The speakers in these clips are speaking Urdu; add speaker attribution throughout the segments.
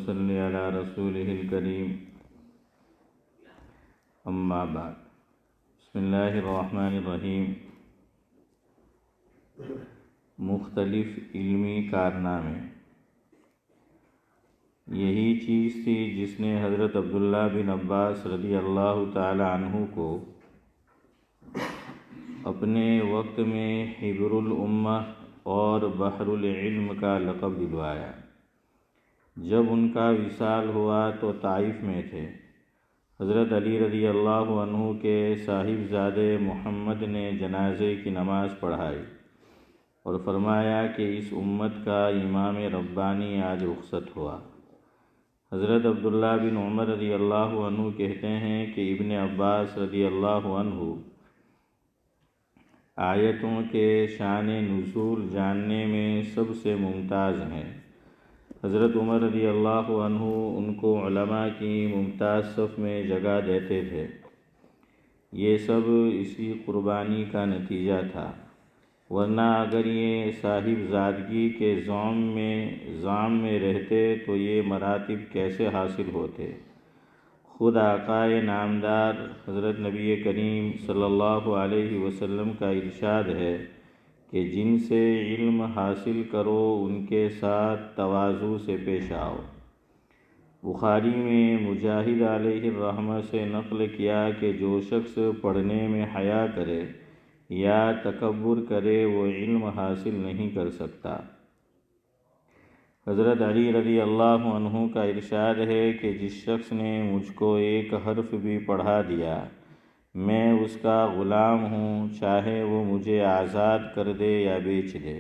Speaker 1: وصل على رسوله الكريم اما بعد بسم اللہ الرحمن الرحیم۔ مختلف علمی کارنامے، یہی چیز تھی جس نے حضرت عبداللہ بن عباس رضی اللہ تعالی عنہ کو اپنے وقت میں حبر الامہ اور بحر العلم کا لقب دلوایا۔ جب ان کا وصال ہوا تو طائف میں تھے۔ حضرت علی رضی اللہ عنہ کے صاحبزادے محمد نے جنازے کی نماز پڑھائی اور فرمایا کہ اس امت کا امام ربانی آج رخصت ہوا۔ حضرت عبداللہ بن عمر رضی اللہ عنہ کہتے ہیں کہ ابن عباس رضی اللہ عنہ آیتوں کے شان نزول جاننے میں سب سے ممتاز ہیں۔ حضرت عمر رضی اللہ عنہ ان کو علماء کی ممتاز صف میں جگہ دیتے تھے۔ یہ سب اسی قربانی کا نتیجہ تھا، ورنہ اگر یہ صاحبزادگی کے زام میں رہتے تو یہ مراتب کیسے حاصل ہوتے؟ خود آقائے نامدار حضرت نبی کریم صلی اللہ علیہ وسلم کا ارشاد ہے کہ جن سے علم حاصل کرو ان کے ساتھ تواضع سے پیش آؤ۔ بخاری میں مجاہد علیہ الرحمہ سے نقل کیا کہ جو شخص پڑھنے میں حیا کرے یا تکبر کرے وہ علم حاصل نہیں کر سکتا۔ حضرت علی رضی اللہ عنہ کا ارشاد ہے کہ جس شخص نے مجھ کو ایک حرف بھی پڑھا دیا میں اس کا غلام ہوں، چاہے وہ مجھے آزاد کر دے یا بیچ دے۔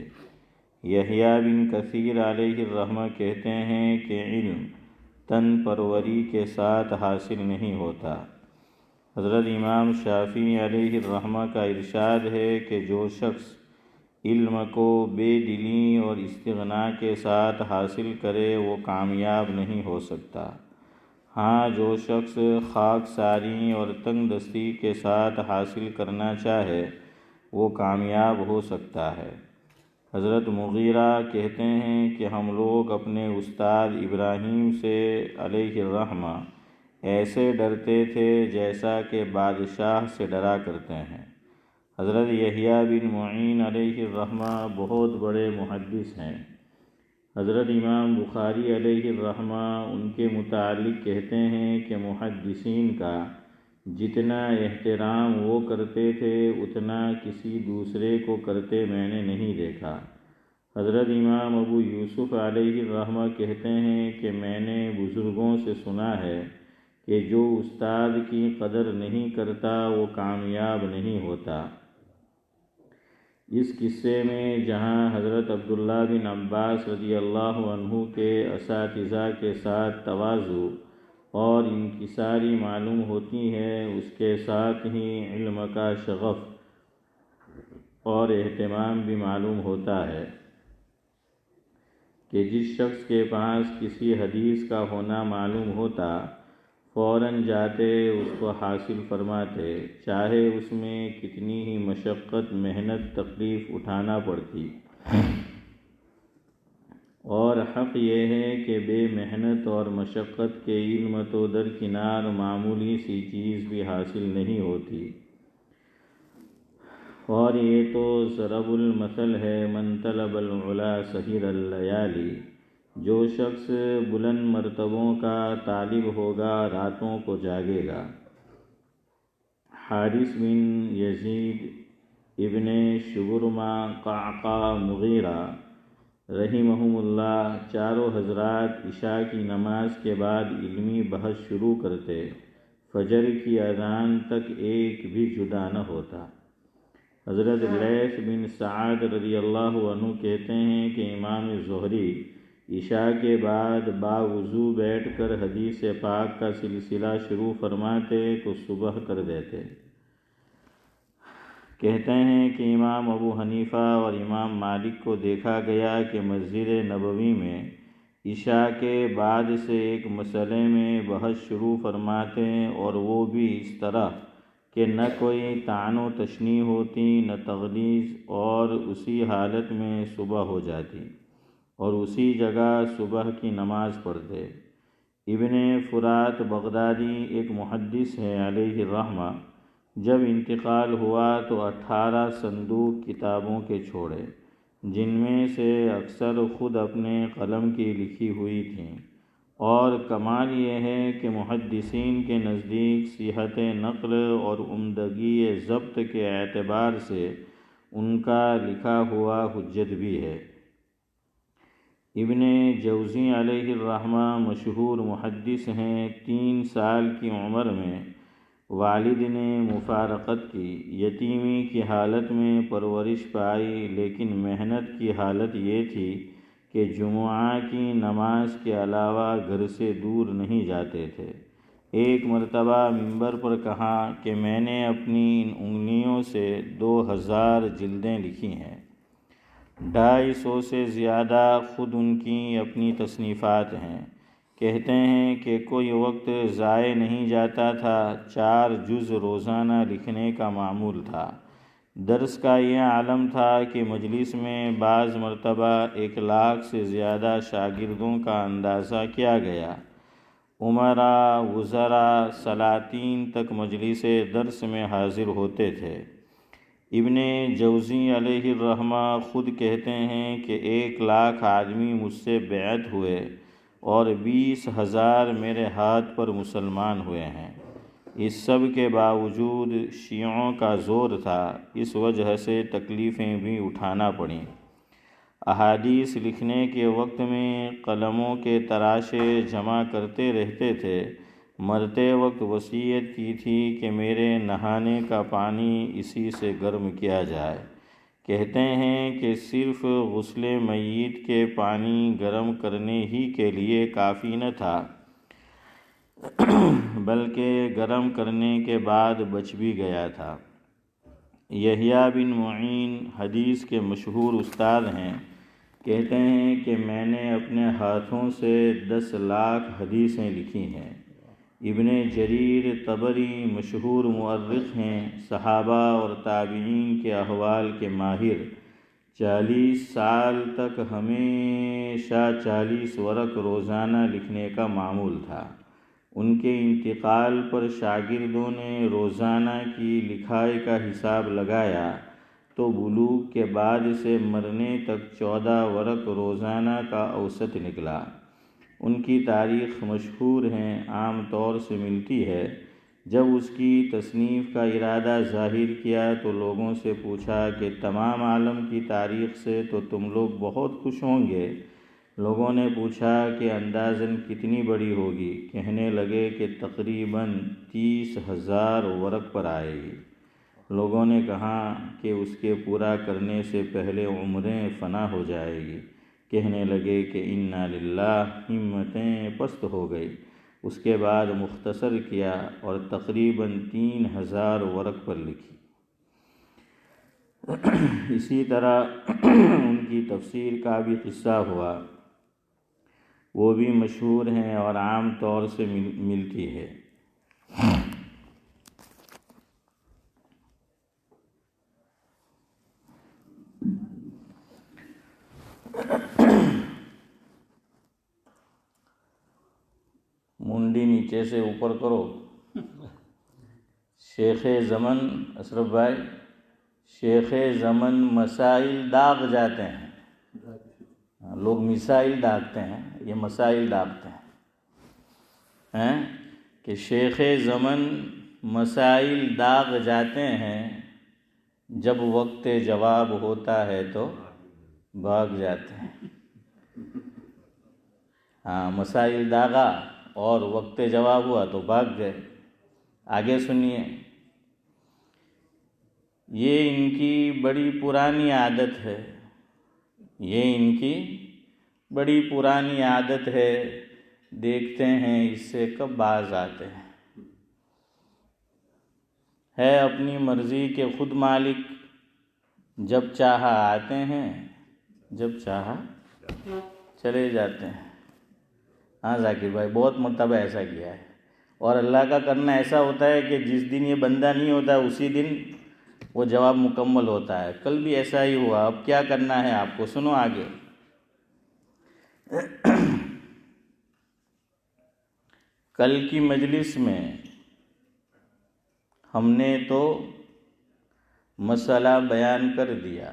Speaker 1: یحییٰ بن کثیر علیہ الرحمہ کہتے ہیں کہ علم تن پروری کے ساتھ حاصل نہیں ہوتا۔ حضرت امام شافعی علیہ الرحمہ کا ارشاد ہے کہ جو شخص علم کو بے دلی اور استغنا کے ساتھ حاصل کرے وہ کامیاب نہیں ہو سکتا۔ ہاں، جو شخص خاکساری اور تنگ دستی کے ساتھ حاصل کرنا چاہے وہ کامیاب ہو سکتا ہے۔ حضرت مغیرہ کہتے ہیں کہ ہم لوگ اپنے استاد ابراہیم سے علیہ الرحمہ ایسے ڈرتے تھے جیسا کہ بادشاہ سے ڈرا کرتے ہیں۔ حضرت یحییٰ بن معین علیہ الرحمہ بہت بڑے محدث ہیں۔ حضرت امام بخاری علیہ الرحمہ ان کے متعلق کہتے ہیں کہ محدثین کا جتنا احترام وہ کرتے تھے اتنا کسی دوسرے کو کرتے میں نے نہیں دیکھا۔ حضرت امام ابو یوسف علیہ الرحمہ کہتے ہیں کہ میں نے بزرگوں سے سنا ہے کہ جو استاد کی قدر نہیں کرتا وہ کامیاب نہیں ہوتا۔ اس قصے میں جہاں حضرت عبداللہ بن عباس رضی اللہ عنہ کے اساتذہ کے ساتھ تواضع اور انکساری معلوم ہوتی ہے، اس کے ساتھ ہی علم کا شغف اور اہتمام بھی معلوم ہوتا ہے کہ جس شخص کے پاس کسی حدیث کا ہونا معلوم ہوتا فوراً جاتے اس کو حاصل فرماتے، چاہے اس میں کتنی ہی مشقت محنت تکلیف اٹھانا پڑتی۔ اور حق یہ ہے کہ بے محنت اور مشقت کے علم تو درکنار معمولی سی چیز بھی حاصل نہیں ہوتی۔ اور یہ تو ضرب المثل ہے، من طلب العلا سہر اللیالی، جو شخص بلند مرتبوں کا طالب ہوگا راتوں کو جاگے گا۔ حارث بن یزید ابن شبرمہ قعقاع مغیرہ رحمہم اللہ چاروں حضرات عشاء کی نماز کے بعد علمی بحث شروع کرتے، فجر کی اذان تک ایک بھی جدا نہ ہوتا۔ حضرت لیث بن سعد رضی اللہ عنہ کہتے ہیں کہ امام زہری عشاء کے بعد باوضو بیٹھ کر حدیث پاک کا سلسلہ شروع فرماتے تو صبح کر دیتے۔ کہتے ہیں کہ امام ابو حنیفہ اور امام مالک کو دیکھا گیا کہ مسجد نبوی میں عشاء کے بعد سے ایک مسئلے میں بحث شروع فرماتے اور وہ بھی اس طرح کہ نہ کوئی طعن و تشنیع ہوتی نہ تغلیظ، اور اسی حالت میں صبح ہو جاتی اور اسی جگہ صبح کی نماز پڑھتے۔ ابن فرات بغدادی ایک محدث ہے علیہ الرحمہ، جب انتقال ہوا تو 18 صندوق کتابوں کے چھوڑے، جن میں سے اکثر خود اپنے قلم کی لکھی ہوئی تھیں، اور کمال یہ ہے کہ محدثین کے نزدیک صحت نقل اور عمدگی ضبط کے اعتبار سے ان کا لکھا ہوا حجت بھی ہے۔ ابن جوزی علیہ الرحمہ مشہور محدث ہیں۔ 3 سال کی عمر میں والد نے مفارقت کی، یتیمی کی حالت میں پرورش پائی، لیکن محنت کی حالت یہ تھی کہ جمعہ کی نماز کے علاوہ گھر سے دور نہیں جاتے تھے۔ ایک مرتبہ منبر پر کہا کہ میں نے اپنی ان انگلیوں سے 2000 جلدیں لکھی ہیں۔ 250 سے زیادہ خود ان کی اپنی تصنیفات ہیں۔ کہتے ہیں کہ کوئی وقت ضائع نہیں جاتا تھا، 4 جز روزانہ لکھنے کا معمول تھا۔ درس کا یہ عالم تھا کہ مجلس میں بعض مرتبہ 1,00,000 سے زیادہ شاگردوں کا اندازہ کیا گیا۔ امراء، وزراء، سلاطین تک مجلس درس میں حاضر ہوتے تھے۔ ابن جوزی علیہ الرحمہ خود کہتے ہیں کہ 1,00,000 آدمی مجھ سے بیعت ہوئے اور 20,000 میرے ہاتھ پر مسلمان ہوئے ہیں۔ اس سب کے باوجود شیعوں کا زور تھا، اس وجہ سے تکلیفیں بھی اٹھانا پڑیں۔ احادیث لکھنے کے وقت میں قلموں کے تراشے جمع کرتے رہتے تھے۔ مرتے وقت وصیت کی تھی کہ میرے نہانے کا پانی اسی سے گرم کیا جائے۔ کہتے ہیں کہ صرف غسل میت کے پانی گرم کرنے ہی کے لیے کافی نہ تھا، بلکہ گرم کرنے کے بعد بچ بھی گیا تھا۔ یحییٰ بن معین حدیث کے مشہور استاد ہیں۔ کہتے ہیں کہ میں نے اپنے ہاتھوں سے 10,00,000 حدیثیں لکھی ہیں۔ ابن جریر طبری مشہور مورخ ہیں، صحابہ اور تابعین کے احوال کے ماہر۔ 40 سال تک ہمیشہ 40 ورق روزانہ لکھنے کا معمول تھا۔ ان کے انتقال پر شاگردوں نے روزانہ کی لکھائی کا حساب لگایا تو بلوغ کے بعد سے مرنے تک 14 ورق روزانہ کا اوسط نکلا۔ ان کی تاریخ مشہور ہے، عام طور سے ملتی ہے۔ جب اس کی تصنیف کا ارادہ ظاہر کیا تو لوگوں سے پوچھا کہ تمام عالم کی تاریخ سے تو تم لوگ بہت خوش ہوں گے۔ لوگوں نے پوچھا کہ اندازاً کتنی بڑی ہوگی؟ کہنے لگے کہ تقریباً 30,000 ورق پر آئے گی۔ لوگوں نے کہا کہ اس کے پورا کرنے سے پہلے عمریں فنا ہو جائے گی۔ کہنے لگے کہ انا للہ، ہمتیں پست ہو گئی۔ اس کے بعد مختصر کیا اور تقریباً 3,000 ورق پر لکھی۔ اسی طرح ان کی تفسیر کا بھی قصہ ہوا، وہ بھی مشہور ہیں اور عام طور سے ملتی ہے۔ منڈی نیچے سے اوپر کرو۔ شیخ زمن اشرف بھائی، شیخ زمن مسائل داغ جاتے ہیں۔ لوگ مسائل داغتے ہیں، یہ مسائل داغتے ہیں کہ شیخ زمن مسائل داغ جاتے ہیں، جب وقت جواب ہوتا ہے تو بھاگ جاتے ہیں۔ مسائل داغا اور وقت جواب ہوا تو بھاگ گئے۔ آگے سنیے، یہ ان کی بڑی پرانی عادت ہے، یہ ان کی بڑی پرانی عادت ہے، دیکھتے ہیں اس سے کب باز آتے ہیں۔ ہے اپنی مرضی کے خود مالک، جب چاہا آتے ہیں، جب چاہا چلے جاتے ہیں۔ ہاں ذاکر بھائی، بہت مرتبہ ایسا کیا ہے، اور اللہ کا کرنا ایسا ہوتا ہے کہ جس دن یہ بندہ نہیں ہوتا اسی دن وہ جواب مکمل ہوتا ہے۔ کل بھی ایسا ہی ہوا۔ اب کیا کرنا ہے آپ کو، سنو آگے۔ کل کی مجلس میں ہم نے تو مسئلہ بیان کر دیا،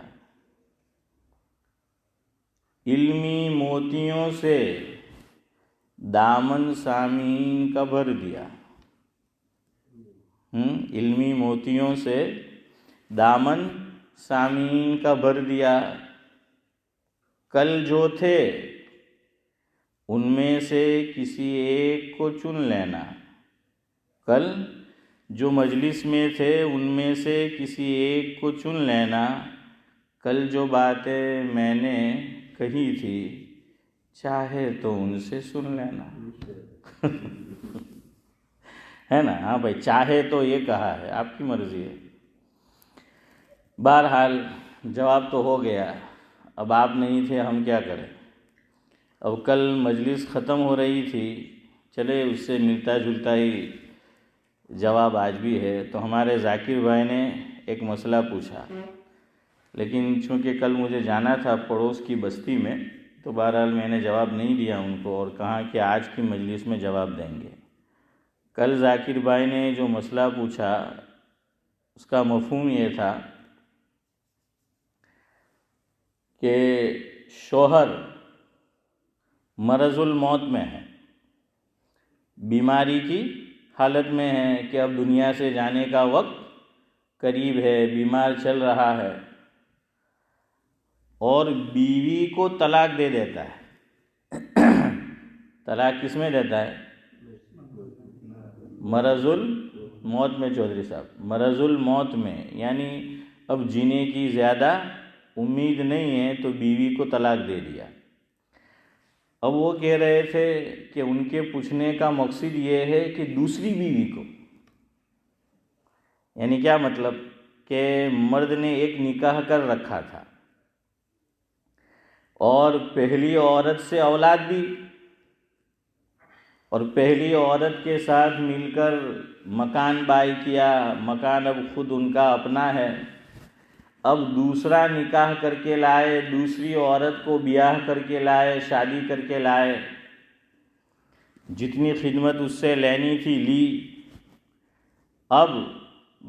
Speaker 1: علمی موتیوں سے دامن سامعین کا بھر دیا، علمی موتیوں سے دامن سامعین کا بھر دیا۔ کل جو تھے ان میں سے کسی ایک کو چن لینا، کل جو مجلس میں تھے ان میں سے کسی ایک کو چن لینا، کل جو باتیں میں نے کہی تھی چاہے تو ان سے سن لینا۔ ہے نا؟ ہاں بھائی، چاہے تو یہ کہا ہے، آپ کی مرضی ہے۔ بہرحال جواب تو ہو گیا، اب آپ نہیں تھے، ہم کیا کریں؟ اب کل مجلس ختم ہو رہی تھی، چلے اس سے ملتا جلتا ہی جواب آج بھی ہے۔ تو ہمارے ذاکر بھائی نے ایک مسئلہ پوچھا، لیکن چونکہ کل مجھے جانا تھا پڑوس کی بستی میں، تو بہرحال میں نے جواب نہیں دیا ان کو، اور کہا کہ آج کی مجلس میں جواب دیں گے۔ کل ذاکر بھائی نے جو مسئلہ پوچھا اس کا مفہوم یہ تھا کہ شوہر مرض الموت میں ہے، بیماری کی حالت میں ہے کہ اب دنیا سے جانے کا وقت قریب ہے، بیمار چل رہا ہے، اور بیوی کو طلاق دے دیتا ہے۔ طلاق کس میں دیتا ہے؟ مرض الموت میں۔ چودھری صاحب، مرض الموت میں، یعنی اب جینے کی زیادہ امید نہیں ہے تو بیوی کو طلاق دے دیا۔ اب وہ کہہ رہے تھے کہ ان کے پوچھنے کا مقصد یہ ہے کہ دوسری بیوی کو، یعنی کیا مطلب کہ مرد نے ایک نکاح کر رکھا تھا اور پہلی عورت سے اولاد بھی، اور پہلی عورت کے ساتھ مل کر مکان بائی کیا، مکان اب خود ان کا اپنا ہے، اب دوسرا نکاح کر کے لائے، دوسری عورت کو بیاہ کر کے لائے، شادی کر کے لائے، جتنی خدمت اس سے لینی تھی لی۔ اب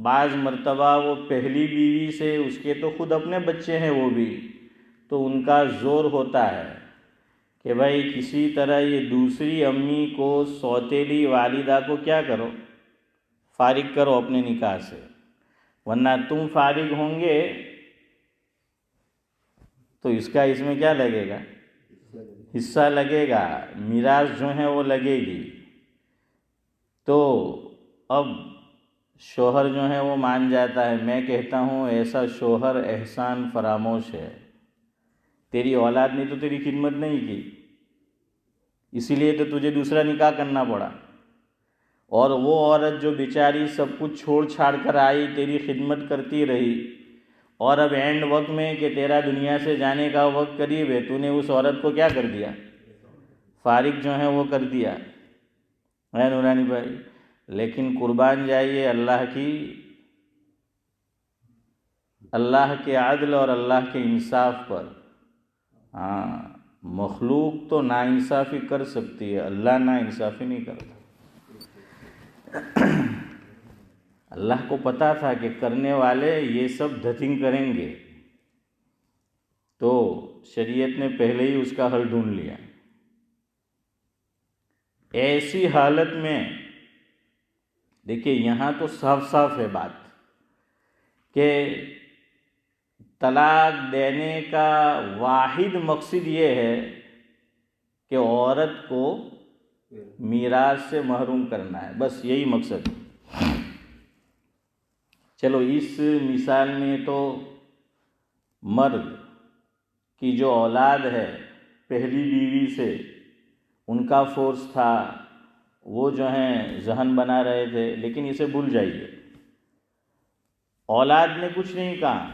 Speaker 1: بعض مرتبہ وہ پہلی بیوی سے، اس کے تو خود اپنے بچے ہیں وہ بھی، تو ان کا زور ہوتا ہے کہ بھائی کسی طرح یہ دوسری امی کو، سوتیلی والدہ کو کیا کرو، فارغ کرو اپنے نکاح سے، ورنہ تم فارغ ہوں گے تو اس کا اس میں کیا لگے گا؟ حصہ لگے گا، میراث جو ہے وہ لگے گی۔ تو اب شوہر جو ہے وہ مان جاتا ہے۔ میں کہتا ہوں ایسا شوہر احسان فراموش ہے، تیری اولاد نے تو تیری خدمت نہیں کی، اسی لیے تو تجھے دوسرا نکاح کرنا پڑا، اور وہ عورت جو بیچاری سب کچھ چھوڑ چھاڑ کر آئی، تیری خدمت کرتی رہی، اور اب اینڈ وقت میں کہ تیرا دنیا سے جانے کا وقت قریب ہے، تو نے اس عورت کو کیا کر دیا؟ فارغ جو ہے وہ کر دیا۔ ہے نورانی بھائی؟ لیکن قربان جائیے اللہ کے عدل اور اللہ کے انصاف پر۔ ہاں، مخلوق تو ناانصافی کر سکتی ہے، اللہ ناانصافی نہیں کرتا۔ اللہ کو پتا تھا کہ کرنے والے یہ سب دھتنگ کریں گے، تو شریعت نے پہلے ہی اس کا حل ڈھونڈ لیا۔ ایسی حالت میں دیکھیے، یہاں تو صاف صاف ہے بات کہ طلاق دینے کا واحد مقصد یہ ہے کہ عورت کو میراث سے محروم کرنا ہے، بس یہی مقصد ہے۔ چلو اس مثال میں تو مرد کی جو اولاد ہے پہلی بیوی سے، ان کا فورس تھا، وہ جو ہیں ذہن بنا رہے تھے، لیکن اسے بھول جائیے، اولاد نے کچھ نہیں کہا،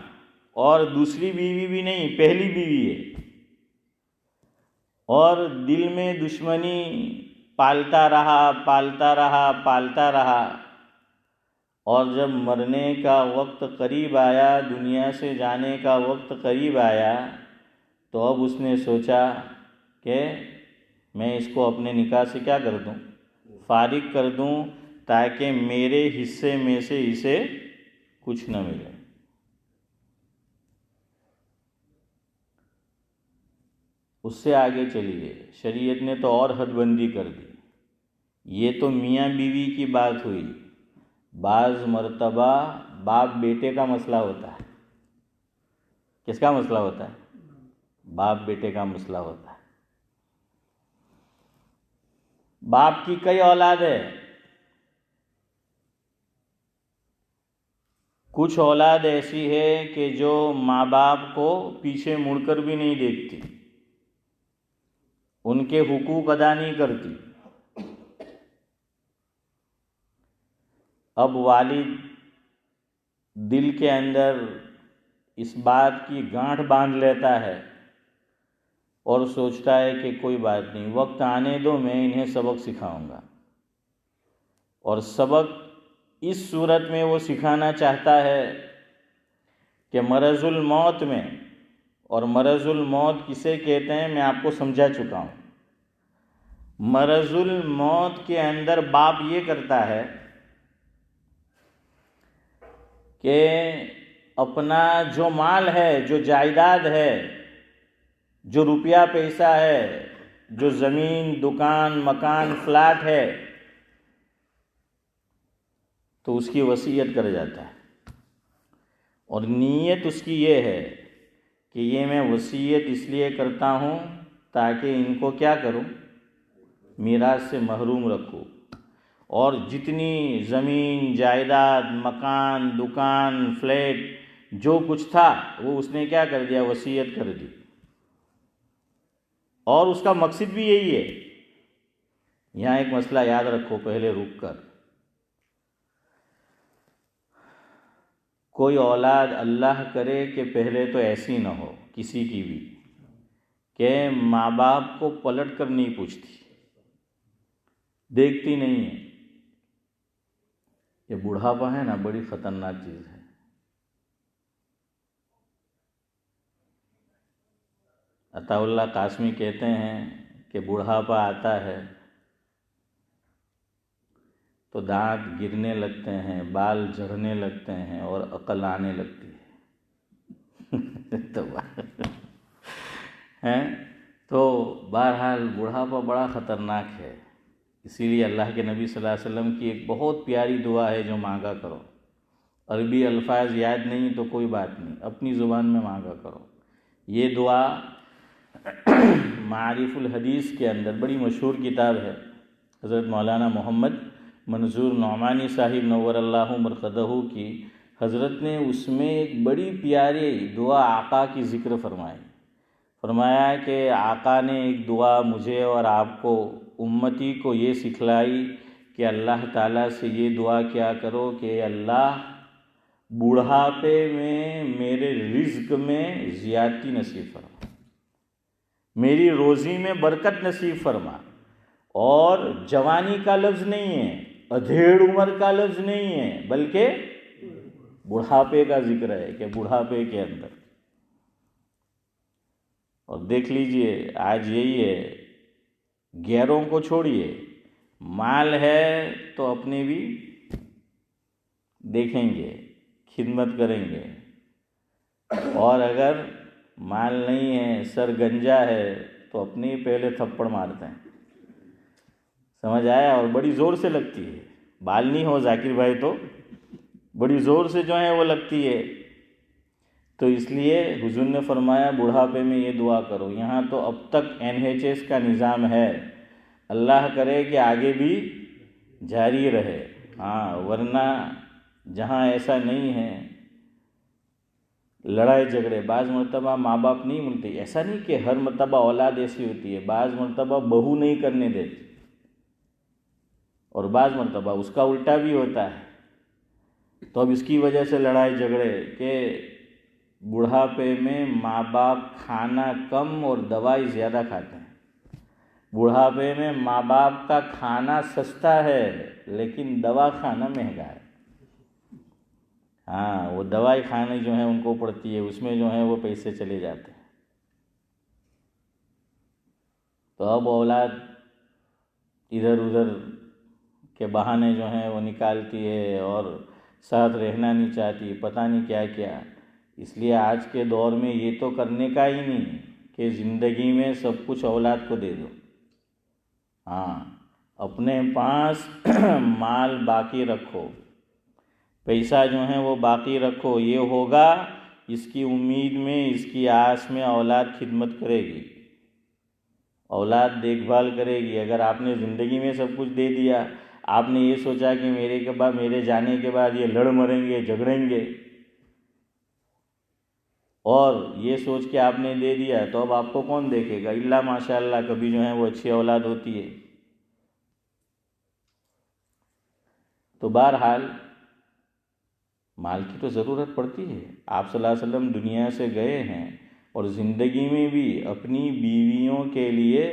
Speaker 1: اور دوسری بیوی بھی نہیں، پہلی بیوی ہے، اور دل میں دشمنی پالتا رہا، اور جب مرنے کا وقت قریب آیا، دنیا سے جانے کا وقت قریب آیا، تو اب اس نے سوچا کہ میں اس کو اپنے نکاح سے کیا کر دوں؟ فارغ کر دوں تاکہ میرے حصے میں سے اسے کچھ نہ ملے۔ اس سے آگے چلیے، شریعت نے تو اور حد بندی کر دی۔ یہ تو میاں بیوی کی بات ہوئی، بعض مرتبہ باپ بیٹے کا مسئلہ ہوتا ہے۔ کس کا مسئلہ ہوتا ہے؟ باپ بیٹے کا مسئلہ ہوتا ہے۔ باپ کی کئی اولاد ہے، کچھ اولاد ایسی ہے کہ جو ماں باپ کو پیچھے مڑ کر بھی نہیں دیکھتی، ان کے حقوق ادا نہیں کرتی۔ اب والد دل کے اندر اس بات کی گانٹھ باندھ لیتا ہے اور سوچتا ہے کہ کوئی بات نہیں، وقت آنے دو، میں انہیں سبق سکھاؤں گا۔ اور سبق اس صورت میں وہ سکھانا چاہتا ہے کہ مرض الموت میں، اور مرض الموت کسے کہتے ہیں میں آپ کو سمجھا چکا ہوں۔ مرض الموت کے اندر باپ یہ کرتا ہے کہ اپنا جو مال ہے، جو جائیداد ہے، جو روپیہ پیسہ ہے، جو زمین، دکان، مکان، فلیٹ ہے، تو اس کی وصیت کر جاتا ہے۔ اور نیت اس کی یہ ہے کہ یہ میں وصیت اس لیے کرتا ہوں تاکہ ان کو کیا کروں؟ میراث سے محروم رکھوں۔ اور جتنی زمین، جائیداد، مکان، دکان، فلیٹ، جو کچھ تھا وہ اس نے کیا کر دیا؟ وصیت کر دی۔ اور اس کا مقصد بھی یہی ہے۔ یہاں ایک مسئلہ یاد رکھو پہلے رک کر، کوئی اولاد اللہ کرے کہ پہلے تو ایسی نہ ہو کسی کی بھی کہ ماں باپ کو پلٹ کر نہیں پوچھتی، دیکھتی نہیں ہے۔ یہ بڑھاپا ہے نا، بڑی خطرناک چیز ہے۔ عطا اللہ قاسمی کہتے ہیں کہ بڑھاپا آتا ہے تو دانت گرنے لگتے ہیں، بال جھڑنے لگتے ہیں اور عقل آنے لگتی ہے۔ تو بہرحال بڑھاپا بڑا خطرناک ہے، اسی لیے اللہ کے نبی صلی اللہ علیہ وسلم کی ایک بہت پیاری دعا ہے جو مانگا کرو۔ عربی الفاظ یاد نہیں تو کوئی بات نہیں، اپنی زبان میں مانگا کرو۔ یہ دعا معارف الحدیث کے اندر بڑی مشہور کتاب ہے، حضرت مولانا محمد منظور نعمانی صاحب نور اللہ مرقدہ کی، حضرت نے اس میں ایک بڑی پیاری دعا آقا کی ذکر فرمایا کہ آقا نے ایک دعا مجھے اور آپ کو، امتی کو یہ سکھلائی کہ اللہ تعالیٰ سے یہ دعا کیا کرو کہ اللہ بڑھاپے میں میرے رزق میں زیادتی نصیب فرما، میری روزی میں برکت نصیب فرما۔ اور جوانی کا لفظ نہیں ہے، ادھیڑ عمر کا لفظ نہیں ہے، بلکہ بڑھاپے کا ذکر ہے کہ بڑھاپے کے اندر۔ اور دیکھ لیجئے آج یہی ہے، غیروں کو چھوڑیے، مال ہے تو اپنے بھی دیکھیں گے، خدمت کریں گے، اور اگر مال نہیں ہے، سر گنجا ہے تو اپنے ہی پہلے تھپڑ مارتے ہیں۔ سمجھ آیا؟ اور بڑی زور سے لگتی ہے، بال نہیں ہو ذاکر بھائی تو بڑی زور سے جو ہے وہ لگتی ہے۔ تو اس لیے حضور نے فرمایا بڑھاپے میں یہ دعا کرو۔ یہاں تو اب تک NHS کا نظام ہے، اللہ کرے کہ آگے بھی جاری رہے، ہاں، ورنہ جہاں ایسا نہیں ہے، لڑائی جھگڑے، بعض مرتبہ ماں باپ نہیں ملتے، ایسا نہیں کہ ہر مرتبہ اولاد ایسی ہوتی ہے، بعض مرتبہ بہو نہیں کرنے دیتی، اور بعض مرتبہ اس کا الٹا بھی ہوتا ہے۔ تو اب اس کی وجہ سے لڑائی جھگڑے کہ بڑھاپے میں ماں باپ کھانا کم اور دوائی زیادہ کھاتے ہیں۔ بڑھاپے میں ماں باپ کا کھانا سستا ہے لیکن دوا کھانا مہنگا ہے۔ ہاں، وہ دوائی کھانے جو ہے ان کو پڑتی ہے، اس میں جو ہے وہ پیسے چلے جاتے ہیں۔ تو اب اولاد ادھر ادھر کہ بہانے جو ہیں وہ نکالتی ہے اور ساتھ رہنا نہیں چاہتی، پتہ نہیں کیا کیا۔ اس لیے آج کے دور میں یہ تو کرنے کا ہی نہیں کہ زندگی میں سب کچھ اولاد کو دے دو۔ ہاں، اپنے پاس مال باقی رکھو، پیسہ جو ہے وہ باقی رکھو، یہ ہوگا اس کی امید میں، اس کی آس میں اولاد خدمت کرے گی، اولاد دیکھ بھال کرے گی۔ اگر آپ نے زندگی میں سب کچھ دے دیا، آپ نے یہ سوچا کہ میرے جانے کے بعد یہ لڑ مریں گے، جھگڑیں گے، اور یہ سوچ کے آپ نے دے دیا، تو اب آپ کو کون دیکھے گا؟ الا ماشاء اللہ کبھی جو ہے وہ اچھی اولاد ہوتی ہے۔ تو بہرحال مال کی تو ضرورت پڑتی ہے۔ آپ صلی اللہ علیہ وسلم دنیا سے گئے ہیں اور زندگی میں بھی اپنی بیویوں کے لیے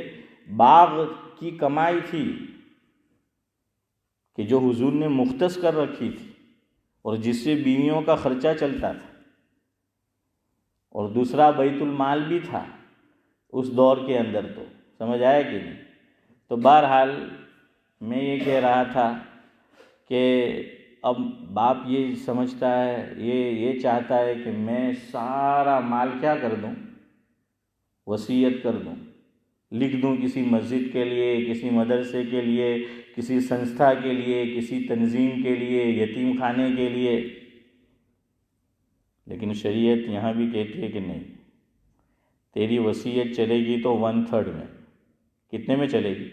Speaker 1: باغ کی کمائی تھی کہ جو حضور نے مختص کر رکھی تھی، اور جس سے بیویوں کا خرچہ چلتا تھا، اور دوسرا بیت المال بھی تھا اس دور کے اندر۔ تو سمجھ آیا کہ نہیں؟ تو بہرحال میں یہ کہہ رہا تھا کہ اب باپ یہ سمجھتا ہے، یہ چاہتا ہے کہ میں سارا مال کیا کر دوں؟ وصیت کر دوں، لکھ دوں کسی مسجد کے لیے، کسی مدرسے کے لیے، کسی سنستھا کے لیے، کسی تنظیم کے لیے، یتیم خانے کے لیے۔ لیکن شریعت یہاں بھی کہتی ہے کہ نہیں، تیری وصیت چلے گی تو 1/3 میں۔ کتنے میں چلے گی؟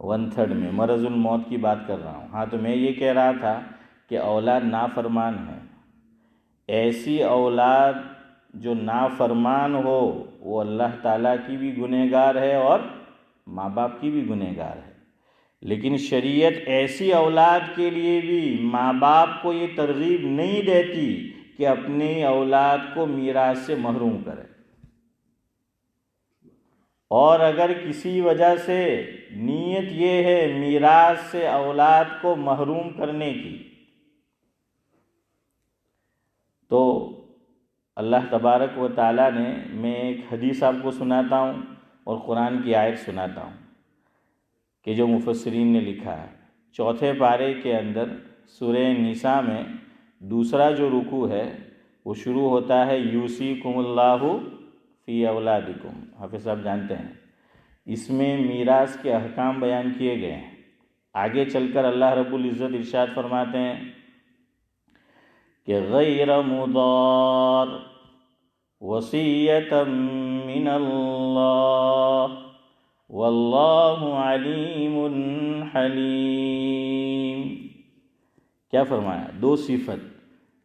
Speaker 1: 1/3 میں۔ مرض الموت کی بات کر رہا ہوں۔ ہاں، تو میں یہ کہہ رہا تھا کہ اولاد نافرمان ہے، ایسی اولاد جو نافرمان ہو وہ اللہ تعالیٰ کی بھی گنہگار ہے اور ماں باپ کی بھی گنہگار ہے۔ لیکن شریعت ایسی اولاد کے لیے بھی ماں باپ کو یہ ترغیب نہیں دیتی کہ اپنی اولاد کو میراث سے محروم کرے، اور اگر کسی وجہ سے نیت یہ ہے میراث سے اولاد کو محروم کرنے کی، تو اللہ تبارک و تعالیٰ نے، میں ایک حدیث آپ کو سناتا ہوں اور قرآن کی آیت سناتا ہوں کہ جو مفسرین نے لکھا ہے۔ 4 پارے کے اندر سورہ نساء میں دوسرا جو رکوع ہے وہ شروع ہوتا ہے یوصیکم اللہ فی اولادکم۔ حافظ صاحب جانتے ہیں، اس میں میراث کے احکام بیان کیے گئے ہیں۔ آگے چل کر اللہ رب العزت ارشاد فرماتے ہیں کہ غیر مضار وصیۃ من اللہ واللہ علیم حلیم۔ کیا فرمایا؟ 2 صفت،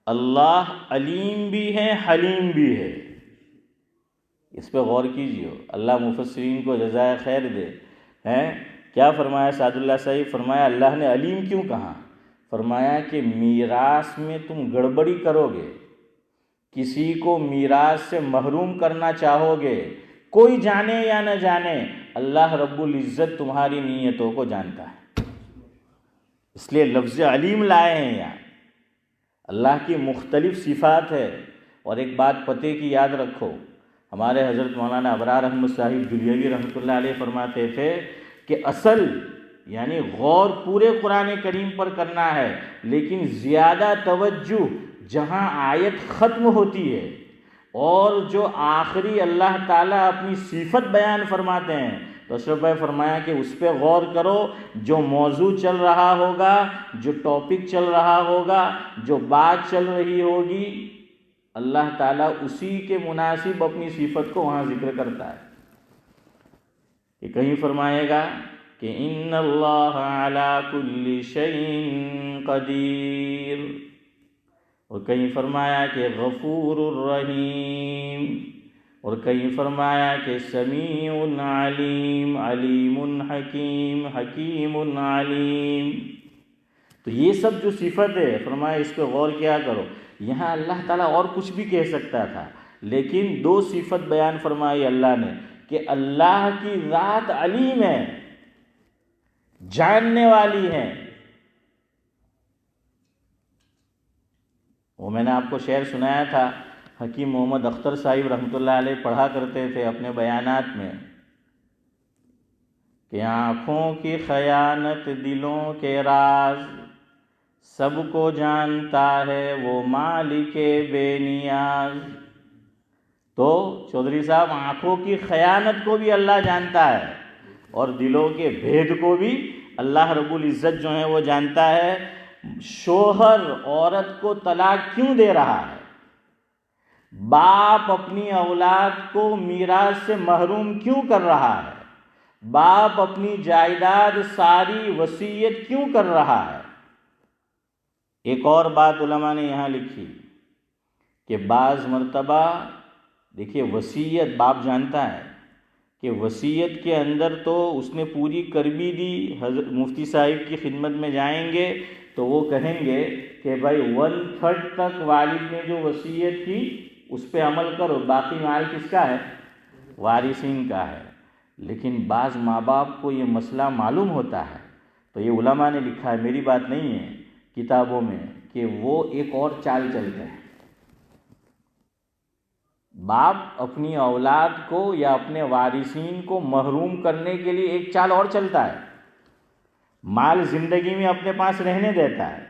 Speaker 1: اللہ علیم بھی ہے، حلیم بھی ہے۔ اس پہ غور کیجیے، اللہ مفسرین کو جزائے خیر دے۔ کیا فرمایا سعد اللہ صاحب؟ فرمایا اللہ نے علیم کیوں کہا؟ فرمایا کہ میراث میں تم گڑبڑی کرو گے، کسی کو میراث سے محروم کرنا چاہو گے، کوئی جانے یا نہ جانے، اللہ رب العزت تمہاری نیتوں کو جانتا ہے، اس لیے لفظ علیم لائے ہیں یہاں۔ اللہ کی مختلف صفات ہے۔ اور ایک بات پتے کی یاد رکھو، ہمارے حضرت مولانا ابرار احمد صاحب دہلوی رحمۃ اللہ علیہ فرماتے تھے کہ اصل یعنی غور پورے قرآن کریم پر کرنا ہے، لیکن زیادہ توجہ جہاں آیت ختم ہوتی ہے اور جو آخری اللہ تعالیٰ اپنی صفت بیان فرماتے ہیں، تو اشرف بھائی فرمایا کہ اس پہ غور کرو۔ جو موضوع چل رہا ہوگا، جو ٹاپک چل رہا ہوگا، جو بات چل رہی ہوگی، اللہ تعالیٰ اسی کے مناسب اپنی صفت کو وہاں ذکر کرتا ہے۔ کہ کہیں فرمائے گا کہ ان اللہ علی کل شیء قدیر، اور کہیں فرمایا کہ غفور الرحیم، اور کہیں فرمایا کہ سمیع علیم، علیم حکیم، حکیم علیم۔ تو یہ سب جو صفت ہے، فرمایا اس پہ غور کیا کرو۔ یہاں اللہ تعالیٰ اور کچھ بھی کہہ سکتا تھا، لیکن 2 صفت بیان فرمائی اللہ نے کہ اللہ کی ذات علیم ہے، جاننے والی ہے۔ وہ میں نے آپ کو شعر سنایا تھا، حکیم محمد اختر صاحب رحمۃ اللہ علیہ پڑھا کرتے تھے اپنے بیانات میں کہ آنکھوں کی خیانت دلوں کے راز سب کو جانتا ہے وہ مالک بے نیاز۔ تو چودھری صاحب آنکھوں کی خیانت کو بھی اللہ جانتا ہے اور دلوں کے بھید کو بھی اللہ رب العزت جو ہے وہ جانتا ہے۔ شوہر عورت کو طلاق کیوں دے رہا ہے؟ باپ اپنی اولاد کو میراث سے محروم کیوں کر رہا ہے؟ باپ اپنی جائیداد ساری وصیت کیوں کر رہا ہے؟ ایک اور بات علماء نے یہاں لکھی کہ بعض مرتبہ دیکھیے وصیت باپ جانتا ہے کہ وصیت کے اندر تو اس نے پوری کر بھی دی، حضرت مفتی صاحب کی خدمت میں جائیں گے تو وہ کہیں گے کہ بھائی 1/3 تک والد نے جو وصیت کی اس پہ عمل کرو، باقی مال کس کا ہے؟ وارثین کا ہے۔ لیکن بعض ماں باپ کو یہ مسئلہ معلوم ہوتا ہے، تو یہ علماء نے لکھا ہے، میری بات نہیں ہے، کتابوں میں، کہ وہ ایک اور چال چلتے ہیں۔ باپ اپنی اولاد کو یا اپنے وارثین کو محروم کرنے کے لیے ایک چال اور چلتا ہے، مال زندگی میں اپنے پاس رہنے دیتا ہے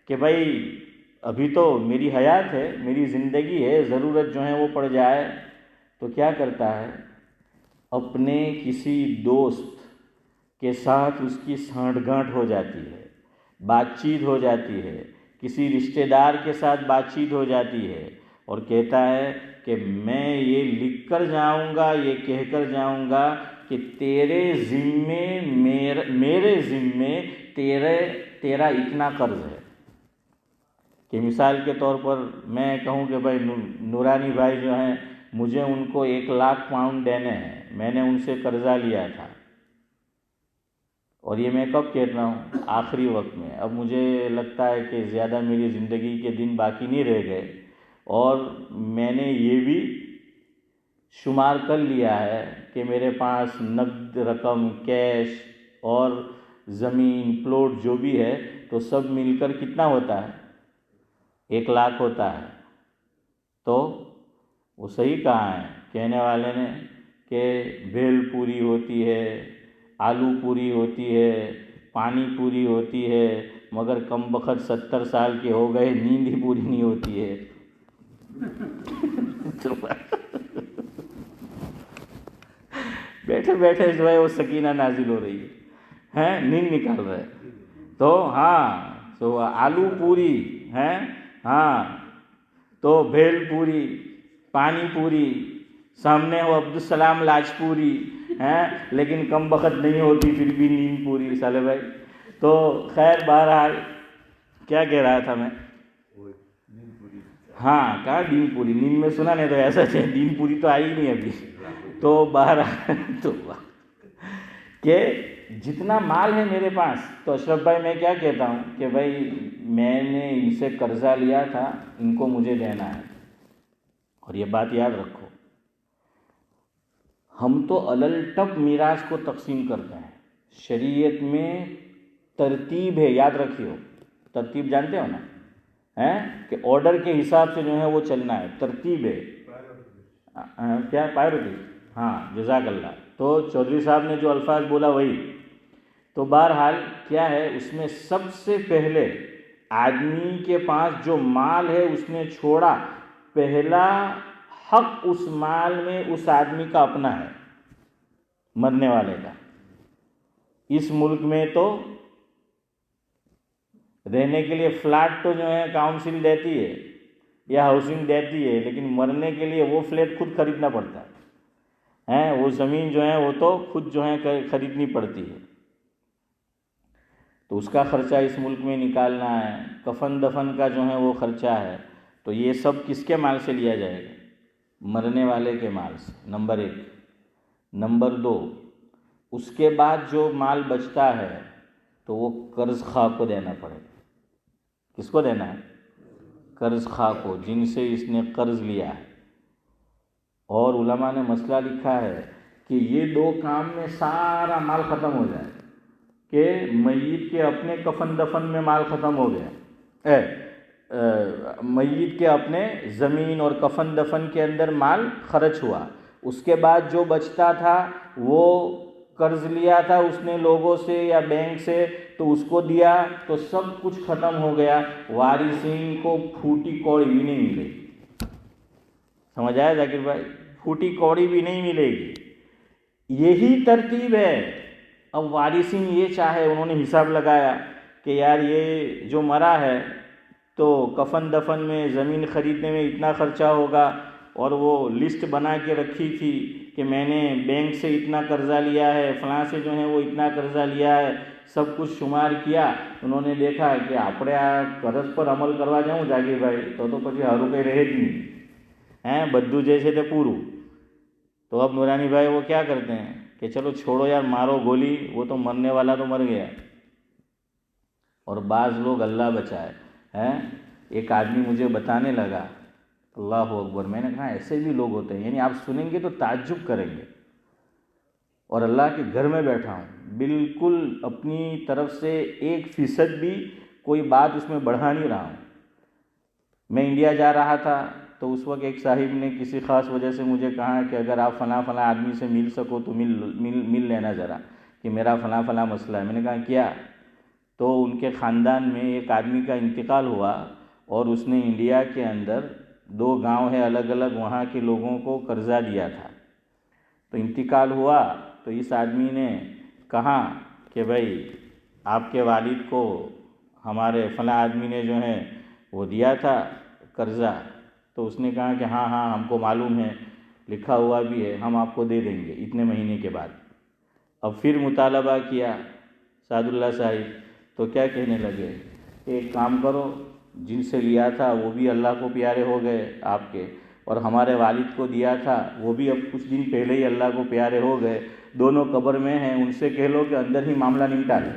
Speaker 1: کہ بھائی ابھی تو میری حیات ہے، میری زندگی ہے، ضرورت جو ہے وہ پڑ جائے تو کیا کرتا ہے؟ اپنے کسی دوست کے ساتھ اس کی سانٹھ گانٹھ ہو جاتی ہے، بات چیت ہو جاتی ہے، کسی رشتہ دار کے ساتھ بات چیت ہو جاتی ہے اور کہتا ہے کہ میں یہ لکھ کر جاؤں گا، یہ کہہ کر جاؤں گا کہ تیرے ذمے میرے ذمے تیرا اتنا قرض ہے۔ کہ مثال کے طور پر میں کہوں کہ بھائی نورانی بھائی جو ہیں مجھے ان کو 1,00,000 پاؤنڈ دینے ہیں، میں نے ان سے قرضہ لیا تھا، اور یہ میں کب کہتا ہوں؟ آخری وقت میں۔ اب مجھے لگتا ہے کہ زیادہ میری زندگی کے دن باقی نہیں رہ گئے، اور میں نے یہ بھی شمار کر لیا ہے کہ میرے پاس نقد رقم، کیش اور زمین، پلاٹ جو بھی ہے تو سب مل کر کتنا ہوتا ہے؟ 1,00,000 ہوتا ہے۔ تو وہ صحیح کہا ہے کہنے والے نے کہ بھیل پوری ہوتی ہے، آلو پوری ہوتی ہے، پانی پوری ہوتی ہے، مگر کم بخت 70 سال کے ہو گئے نیند ہی پوری نہیں ہوتی ہے۔ بیٹھے بیٹھے جو ہے وہ سکینہ نازل ہو رہی ہے، نیند نکال رہے۔ تو ہاں تو آلو پوری ہے، ہاں تو بھیل پوری، پانی پوری، سامنے ہو عبدالسلام لاجپوری ہیں، لیکن کم بخت نہیں ہوتی پھر بھی نیند پوری سالے بھائی۔ تو خیر بہرحال کیا کہہ رہا تھا میں؟ ہاں کہا دین پوری، نیند میں سنا نہیں تو ایسا ہے، دین پوری تو آئی نہیں ابھی۔ تو بہرحال تو کہ جتنا مال ہے میرے پاس، تو اشرف بھائی میں کیا کہتا ہوں کہ بھائی میں نے ان سے قرضہ لیا تھا، ان کو مجھے دینا ہے۔ اور یہ بات یاد رکھو، ہم تو الٹپ میراث کو تقسیم کرتے ہیں، شریعت میں ترتیب ہے، یاد رکھیو، ترتیب جانتے ہو نا، کہ آرڈر کے حساب سے جو ہے وہ چلنا ہے، ترتیب ہے، کیا پائرٹی؟ ہاں جزاک اللہ۔ تو چودھری صاحب نے جو الفاظ بولا وہی، تو بہرحال کیا ہے، اس میں سب سے پہلے آدمی کے پاس جو مال ہے اس نے چھوڑا، پہلا حق اس مال میں اس آدمی کا اپنا ہے، مرنے والے کا۔ اس ملک میں تو رہنے کے لیے فلیٹ تو جو ہے کاؤنسل دیتی ہے یا ہاؤسنگ دیتی ہے، لیکن مرنے کے لیے وہ فلیٹ خود خریدنا پڑتا ہے، وہ زمین جو ہے وہ تو خود جو ہے خریدنی پڑتی ہے۔ تو اس کا خرچہ اس ملک میں نکالنا ہے، کفن دفن کا جو ہے وہ خرچہ ہے، تو یہ سب کس کے مال سے لیا جائے گا؟ مرنے والے کے مال سے، نمبر 1۔ نمبر 2، اس کے بعد جو مال بچتا ہے تو وہ قرض خواہ کو دینا پڑے گا۔ کس کو دینا ہے؟ قرض خواہ کو، جن سے اس نے قرض لیا ہے۔ اور علماء نے مسئلہ لکھا ہے کہ یہ 2 کام میں سارا مال ختم ہو جائے، کہ میت کے اپنے کفن دفن میں مال ختم ہو گیا، میت کے اپنے زمین اور کفن دفن کے اندر مال خرچ ہوا، اس کے بعد جو بچتا تھا وہ قرض لیا تھا اس نے لوگوں سے یا بینک سے تو اس کو دیا تو سب کچھ ختم ہو گیا، وارثین کو پھوٹی کوڑی بھی نہیں ملے گی۔ سمجھ آیا ذاکر بھائی؟ پھوٹی کوڑی بھی نہیں ملے گی، یہی ترتیب ہے۔ اب وارثین یہ چاہے، انہوں نے حساب لگایا کہ یار یہ جو مرا ہے تو کفن دفن میں، زمین خریدنے میں اتنا خرچہ ہوگا، اور وہ لسٹ بنا کے رکھی تھی کہ میں نے بینک سے اتنا قرضہ لیا ہے، فلاں سے جو ہے وہ اتنا قرضہ لیا ہے، سب کچھ شمار کیا۔ انہوں نے دیکھا کہ આપણે આ قرض પર અમલ કરવા જાઉં જાગીરભાઈ તો પછી હારું કંઈ રહે જ નહીં، બધું જે છે તે પૂરું۔ تو اب نورانی بھائی وہ کیا کرتے ہیں کہ چلو چھوڑو یار، مارو گولی، وہ تو مرنے والا تو مر گیا۔ اور بعض لوگ اللہ بچائے ایک آدمی مجھے بتانے لگا، اللہ اکبر، میں نے کہا ایسے بھی لوگ ہوتے ہیں، یعنی آپ سنیں گے تو تعجب کریں گے۔ اور اللہ کے گھر میں بیٹھا ہوں، بالکل اپنی طرف سے 1% بھی کوئی بات اس میں بڑھا نہیں رہا ہوں۔ میں انڈیا جا رہا تھا تو اس وقت ایک صاحب نے کسی خاص وجہ سے مجھے کہا کہ اگر آپ فلاں فلاں آدمی سے مل سکو تو مل لینا ذرا، کہ میرا فلاں فلاں مسئلہ ہے۔ میں نے کہا کیا؟ تو ان کے خاندان میں ایک آدمی کا انتقال ہوا، اور اس نے انڈیا کے اندر 2 گاؤں ہے الگ الگ، وہاں کے لوگوں کو قرضہ دیا تھا۔ تو انتقال ہوا تو اس آدمی نے کہا کہ بھائی آپ کے والد کو ہمارے فلاں آدمی نے جو ہے وہ دیا تھا قرضہ۔ تو اس نے کہا کہ ہاں ہم کو معلوم ہے، لکھا ہوا بھی ہے، ہم آپ کو دے دیں گے اتنے مہینے کے بعد۔ اب پھر مطالبہ کیا سعد اللہ صاحب، تو کیا کہنے لگے کہ ایک کام کرو، جن سے لیا تھا وہ بھی اللہ کو پیارے ہو گئے آپ کے، اور ہمارے والد کو دیا تھا وہ بھی اب کچھ دن پہلے ہی اللہ کو پیارے ہو گئے، دونوں قبر میں ہیں، ان سے کہہ لو کہ اندر ہی معاملہ نمٹا لیں۔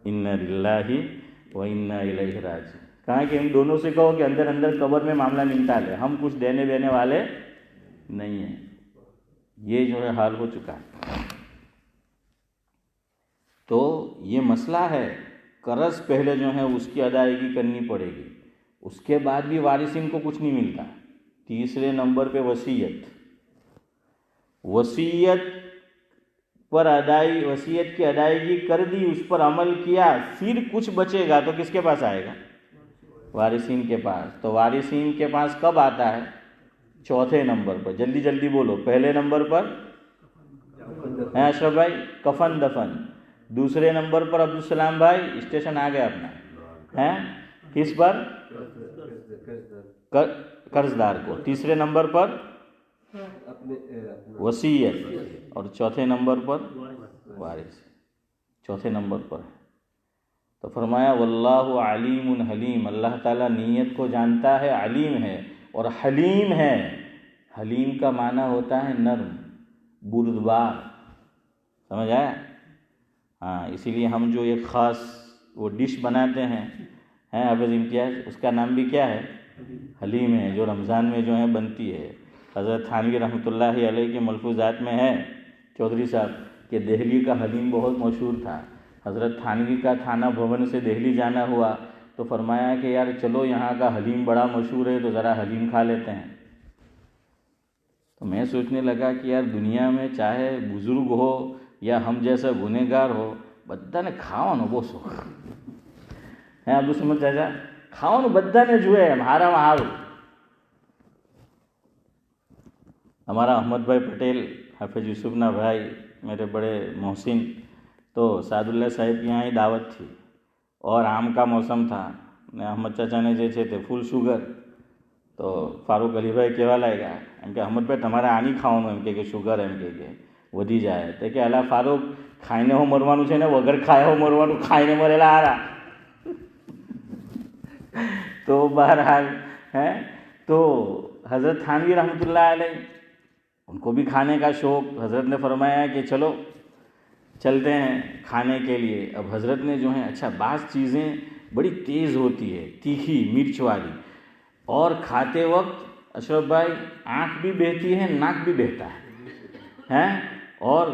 Speaker 1: انا للہ و انا الیہ راجعون، کہا کہ ان دونوں سے کہو کہ اندر قبر میں معاملہ نمٹا لیں، ہم کچھ دینے والے نہیں ہیں۔ یہ جو ہے حال ہو چکا ہے۔ تو یہ مسئلہ ہے، قرض پہلے جو ہے اس کی ادائیگی کرنی پڑے گی، اس کے بعد بھی وارثین کو کچھ نہیں ملتا۔ تیسرے نمبر پہ وصیت کی ادائیگی کر دی، اس پر عمل کیا، پھر کچھ بچے گا تو کس کے پاس آئے گا؟ وارثین کے پاس۔ تو وارثین کے پاس کب آتا ہے؟ چوتھے نمبر پر۔ جلدی بولو۔ پہلے نمبر پر اشرف بھائی کفن دفن، دوسرے نمبر پر عبدالسلام بھائی اسٹیشن آ گیا اپنا، کس پر؟ قرض دار کو۔ تیسرے نمبر پر وصیت، اور چوتھے نمبر پر وارث، چوتھے نمبر پر۔ تو فرمایا واللہ علیم حلیم، اللہ تعالیٰ نیت کو جانتا ہے، علیم ہے اور حلیم ہے۔ حلیم کا معنی ہوتا ہے نرم، بردبار، سمجھ آیا؟ اسی لیے ہم جو ایک خاص وہ ڈش بناتے ہیں حافظ امتیاز، اس کا نام بھی کیا ہے؟ حلیم ہے، جو رمضان میں جو ہے بنتی ہے۔ حضرت تھانوی رحمۃ اللہ علیہ کے ملفوظات میں ہے چودھری صاحب کہ دہلی کا حلیم بہت مشہور تھا۔ حضرت تھانوی کا تھانہ بھون سے دہلی جانا ہوا تو فرمایا کہ یار چلو یہاں کا حلیم بڑا مشہور ہے تو ذرا حلیم کھا لیتے ہیں۔ تو میں سوچنے لگا کہ یار دنیا میں چاہے بزرگ ہو یا ہم جیسا گنہگار ہو، بدانے کھاوانو بہت شوق ہے۔ عبد الصمد چاچا کھاوانو بدانے جو ہے ہمارا ہارو۔ ہمارا احمد بھائی پٹیل، حافظ یوسف نا بھائی، میرے بڑے محسن، تو سعد اللہ صاحب کی یہاں ہی دعوت تھی اور آم کا موسم تھا۔ احمد چاچا نے جیسے تھے فل شوگر، تو فاروق علی بھائی کہوا لائے گا એમ કે અહમદ ભાઈ તમારે આની ખાવાનું એમ કે શુગર એમ કે વધી જાય તો કે અલા ફારૂક ખાઈને હો મરવાનું છે ને વગર ખાય હો મરવાનું, ખાઈને મરેલા હારા। تو بہرحال تو حضرت تھانوی رحمۃ اللہ علیہ ان کو بھی کھانے کا شوق، حضرت نے فرمایا کہ چلو چلتے ہیں کھانے کے لیے۔ اب حضرت نے جو ہے اچھا بعض چیزیں بڑی تیز ہوتی ہے، تیکھی مرچ والی، اور کھاتے وقت اشرف بھائی آنکھ بھی بہتی ہے، ناک بھی بہتا ہے، اور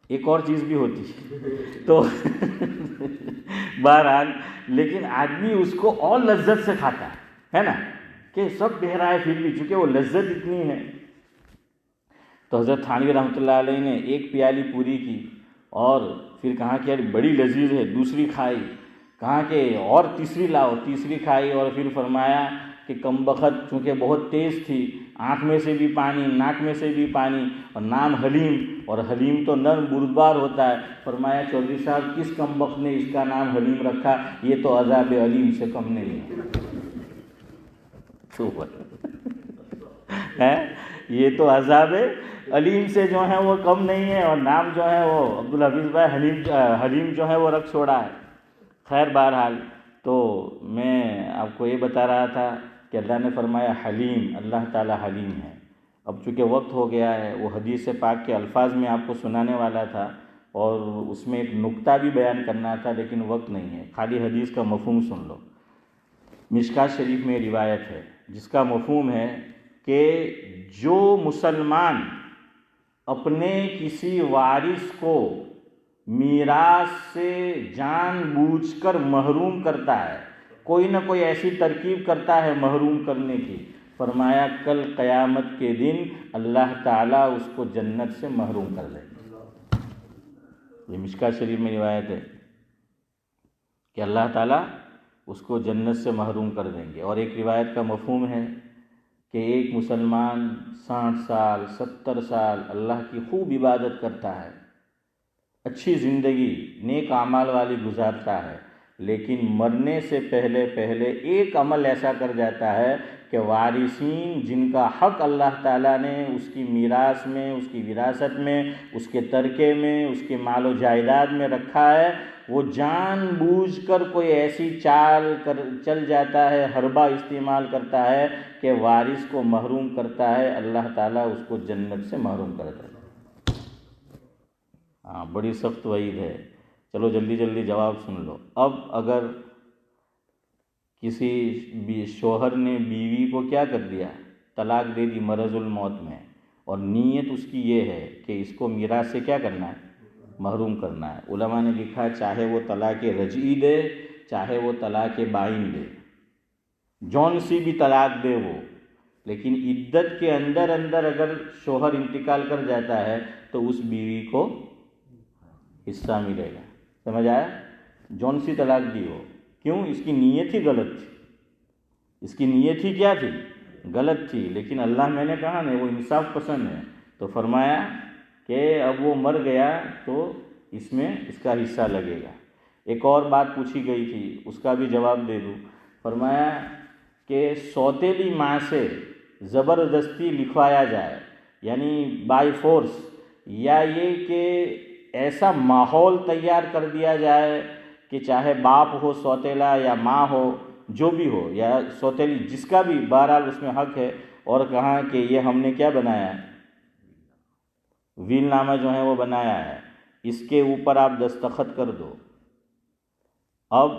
Speaker 1: ایک اور چیز بھی ہوتی ہے۔ تو بہرحال لیکن آدمی اس کو اور لذت سے کھاتا ہے نا، کہ سب بہ رہا ہے پھر بھی، چونکہ وہ لذت اتنی ہے۔ تو حضرت تھانوی رحمۃ اللہ علیہ نے ایک پیالی پوری کی اور پھر کہا کہ یار بڑی لذیذ ہے، دوسری کھائی، کہا کہ اور تیسری لاؤ، تیسری کھائی، اور پھر فرمایا کہ کم بخت چونکہ بہت تیز تھی، آنکھ میں سے بھی پانی، ناک میں سے بھی پانی، اور نام حلیم، اور حلیم تو نرم بردبار ہوتا ہے، فرمایا چودھری صاحب کس کم بخت نے اس کا نام حلیم رکھا، یہ تو عذاب علیم سے کم نہیں ہے، یہ تو عذاب علیم سے جو ہے وہ کم نہیں ہے، اور نام جو ہے وہ عبدالحفیظ بھائی حلیم جو ہے وہ رکھ چھوڑا ہے۔ خیر بہرحال تو میں آپ کو یہ بتا رہا تھا کہ اللہ نے فرمایا حلیم، اللہ تعالی حلیم ہے۔ اب چونکہ وقت ہو گیا ہے، وہ حدیث پاک کے الفاظ میں آپ کو سنانے والا تھا اور اس میں ایک نکتہ بھی بیان کرنا تھا، لیکن وقت نہیں ہے، خالی حدیث کا مفہوم سن لو۔ مشکوٰۃ شریف میں روایت ہے جس کا مفہوم ہے کہ جو مسلمان اپنے کسی وارث کو میراث سے جان بوجھ کر محروم کرتا ہے، کوئی نہ کوئی ایسی ترکیب کرتا ہے محروم کرنے کی، فرمایا کل قیامت کے دن اللہ تعالیٰ اس کو جنت سے محروم کر دے گا۔ یہ مشکوٰۃ شریف میں روایت ہے کہ اللہ تعالیٰ اس کو جنت سے محروم کر دیں گے۔ اور ایک روایت کا مفہوم ہے کہ ایک مسلمان 60 سال 70 سال اللہ کی خوب عبادت کرتا ہے، اچھی زندگی نیک اعمال والی گزارتا ہے، لیکن مرنے سے پہلے ایک عمل ایسا کر جاتا ہے کہ وارثین جن کا حق اللہ تعالیٰ نے اس کی میراث میں، اس کی وراثت میں، اس کے ترکے میں، اس کے مال و جائیداد میں رکھا ہے، وہ جان بوجھ کر کوئی ایسی چال چل جاتا ہے، حربہ استعمال کرتا ہے کہ وارث کو محروم کرتا ہے، اللہ تعالیٰ اس کو جنت سے محروم کرتا ہے۔ ہاں بڑی سخت وعید ہے۔ چلو جلدی جواب سن لو۔ اب اگر کسی شوہر نے بیوی کو کیا کر دیا، طلاق دے دی مرض الموت میں، اور نیت اس کی یہ ہے کہ اس کو میراث سے کیا کرنا ہے، محروم کرنا ہے، علماء نے لکھا ہے چاہے وہ طلاق رجعی دے چاہے وہ طلاق بائن دے، جون سی بھی طلاق دے وہ، لیکن عدت کے اندر اگر شوہر انتقال کر جاتا ہے تو اس بیوی کو حصہ ملے گا۔ سمجھ آیا؟ جون سی طلاق دی ہو، کیوں؟ اس کی نیت ہی غلط تھی، اس کی نیت ہی کیا تھی، غلط تھی، لیکن اللہ میں نے کہا نا وہ انصاف پسند ہے، تو فرمایا کہ اب وہ مر گیا تو اس میں اس کا حصہ لگے گا۔ ایک اور بات پوچھی گئی تھی، اس کا بھی جواب دے دوں۔ فرمایا کہ سوتیلی ماں سے زبردستی لکھوایا جائے، یعنی بائی فورس، یا یہ کہ ایسا ماحول تیار کر دیا جائے کہ چاہے باپ ہو سوتیلا یا ماں ہو، جو بھی ہو، یا سوتیلی جس کا بھی بہرحال اس میں حق ہے، اور کہا کہ یہ ہم نے کیا بنایا ہے، ویل نامہ جو ہے وہ بنایا ہے، اس کے اوپر آپ دستخط کر دو۔ اب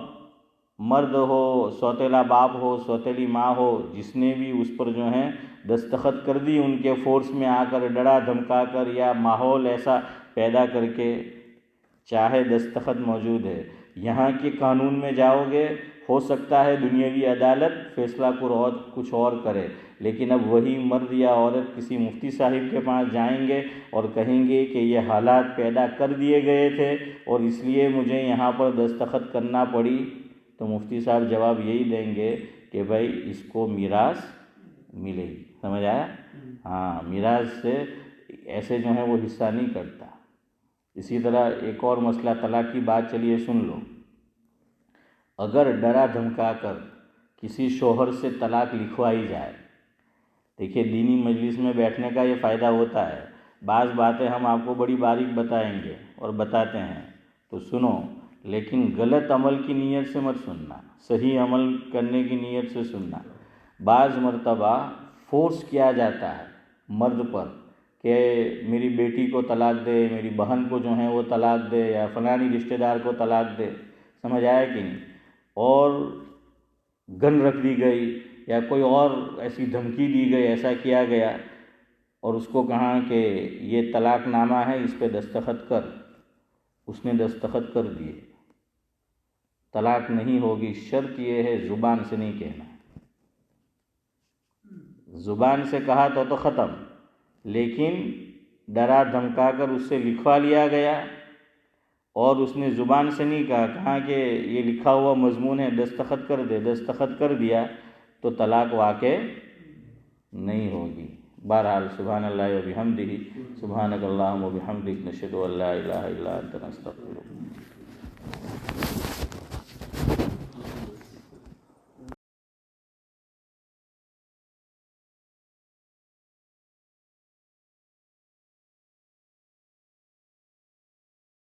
Speaker 1: مرد ہو، سوتیلا باپ ہو، سوتیلی ماں ہو، جس نے بھی اس پر جو ہے دستخط کر دی، ان کے فورس میں آ کر ڈرا دھمکا کر یا ماحول ایسا پیدا کر کے، چاہے دستخط موجود ہے، یہاں کے قانون میں جاؤ گے، ہو سکتا ہے دنیاوی عدالت فیصلہ کچھ اور کرے، لیکن اب وہی مرد یا عورت کسی مفتی صاحب کے پاس جائیں گے اور کہیں گے کہ یہ حالات پیدا کر دیے گئے تھے اور اس لیے مجھے یہاں پر دستخط کرنا پڑی، تو مفتی صاحب جواب یہی دیں گے کہ بھائی اس کو میراث ملے گی۔ سمجھ آیا؟ ہاں، میراث سے ایسے جو ہے وہ حصہ نہیں کرتا۔ اسی طرح ایک اور مسئلہ طلاق کی بات چلیے سن لو۔ اگر ڈرا دھمکا کر کسی شوہر سے طلاق لکھوائی جائے، دیکھیے دینی مجلس میں بیٹھنے کا یہ فائدہ ہوتا ہے، بعض باتیں ہم آپ کو بڑی باریک بتائیں گے اور بتاتے ہیں تو سنو، لیکن غلط عمل کی نیت سے مت سننا، صحیح عمل کرنے کی نیت سے سننا۔ بعض مرتبہ فورس کیا جاتا ہے مرد پر کہ میری بیٹی کو طلاق دے، میری بہن کو جو ہے وہ طلاق دے، یا فلانی رشتہ دار کو طلاق دے، سمجھ آیا کہ نہیں، اور گن رکھ دی گئی یا کوئی اور ایسی دھمکی دی گئی، ایسا کیا گیا، اور اس کو کہا کہ یہ طلاق نامہ ہے، اس پہ دستخط کر، اس نے دستخط کر دیے، طلاق نہیں ہوگی، شرط یہ ہے زبان سے نہیں کہنا، زبان سے کہا تو ختم، لیکن ڈرا دھمکا کر اس سے لکھوا لیا گیا اور اس نے زبان سے نہیں کہا کہ یہ لکھا ہوا مضمون ہے دستخط کر دے، دستخط کر دیا تو طلاق واقع نہیں ہوگی۔ بہرحال سبحان اللہ و بحمدہ، سبحانک اللہم و بحمدک، نشہد ان لا الہ الا انت، نستغفرک۔